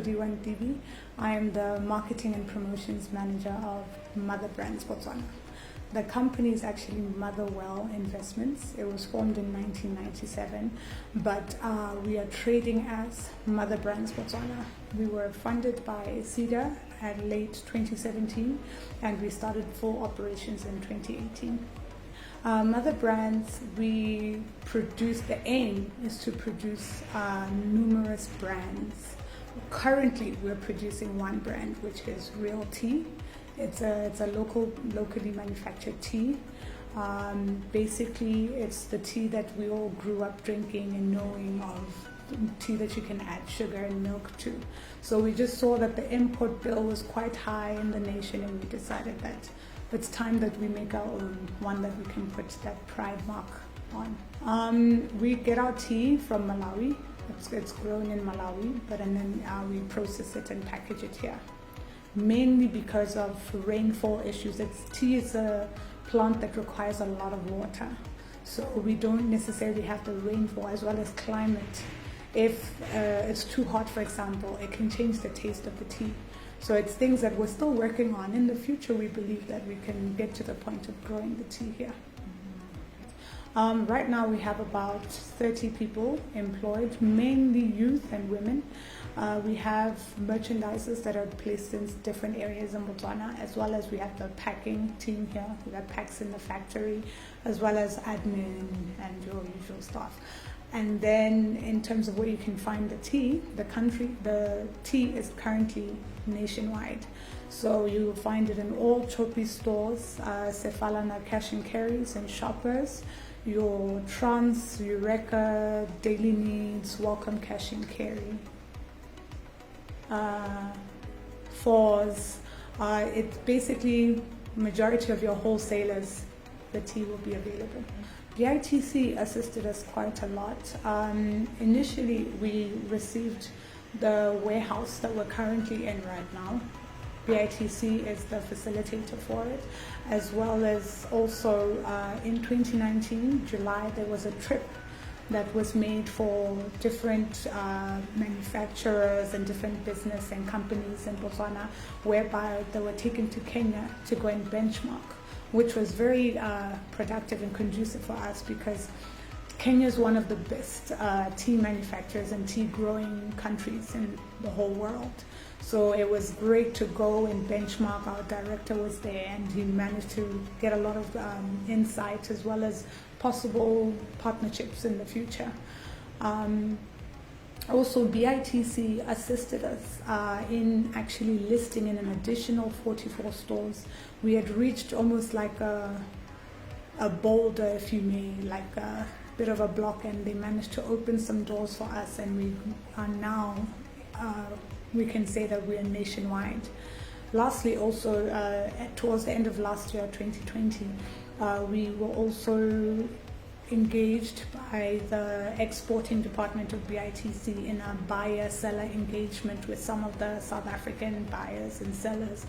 Todiwan TV. I am the Marketing and Promotions Manager of Mother Brands Botswana. The company is actually Motherwell Investments. It was formed in 1997, but we are trading as Mother Brands Botswana. We were funded by CEDA at late 2017, and we started full operations in 2018. Mother Brands, the aim is to produce numerous brands. Currently, we're producing one brand, which is Real Tea. It's a locally manufactured tea. Basically, it's the tea that we all grew up drinking and knowing of, tea that you can add sugar and milk to. So we just saw that the import bill was quite high in the nation, and we decided that it's time that we make our own, one that we can put that pride mark on. We get our tea from Malawi. It's grown in Malawi, and then we process it and package it here. Mainly because of rainfall issues. Tea is a plant that requires a lot of water, so we don't necessarily have the rainfall, as well as climate. If it's too hot, for example, it can change the taste of the tea. So it's things that we're still working on. In the future, we believe that we can get to the point of growing the tea here. Right now we have about 30 people employed, mainly youth and women. We have merchandisers that are placed in different areas in Botswana, as well as we have the packing team here. We have packs in the factory, as well as admin and your usual stuff. And then in terms of where you can find the tea, the tea is currently nationwide. So you will find it in all Chopi stores, Sefalana cash and carries and shoppers, your Trans, Eureka, Daily Needs, Welcome Cash and Carry, Fours. It's basically majority of your wholesalers, the tea will be available. BITC assisted us quite a lot. Initially, we received the warehouse that we're currently in right now. BITC is the facilitator for it, as well as also in 2019, July, there was a trip that was made for different manufacturers and different business and companies in Botswana, whereby they were taken to Kenya to go and benchmark, which was very productive and conducive for us, because Kenya is one of the best tea manufacturers and tea growing countries in the whole world. So it was great to go and benchmark. Our director was there, and he managed to get a lot of insight, as well as possible partnerships in the future. Also, BITC assisted us in actually listing in an additional 44 stores. We had reached almost like a boulder, if you may, like a bit of a block, and they managed to open some doors for us, and we are now, we can say that we are nationwide. Lastly, also, towards the end of last year, 2020, we were also engaged by the exporting department of BITC in a buyer-seller engagement with some of the South African buyers and sellers,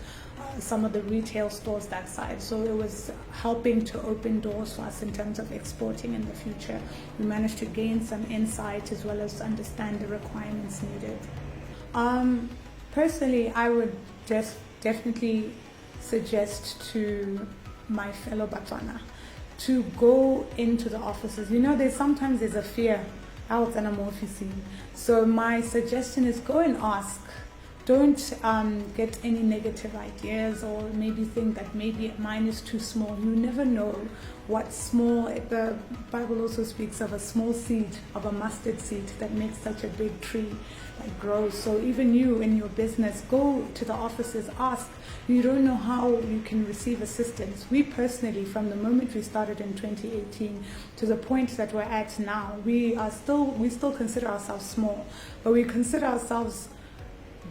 some of the retail stores that side. So it was helping to open doors for us in terms of exporting in the future. We managed to gain some insight, as well as understand the requirements needed. Personally, I would just definitely suggest to my fellow Botswana to go into the offices. You know, sometimes there's a fear out in an office. So my suggestion is go and ask. Don't get any negative ideas, or maybe think that maybe mine is too small. You never know what small, the Bible also speaks of a small seed, of a mustard seed that makes such a big tree that grows. So even you in your business, go to the offices, ask. You don't know how you can receive assistance. We personally, from the moment we started in 2018 to the point that we're at now, we still consider ourselves small, but we consider ourselves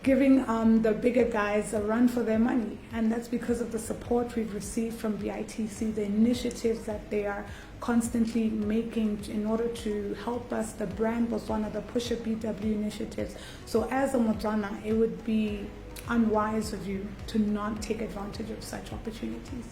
giving the bigger guys a run for their money, and that's because of the support we've received from BITC, the initiatives that they are constantly making in order to help us, the brand Botswana, the Push a BW initiatives. So as a Botswana, it would be unwise of you to not take advantage of such opportunities.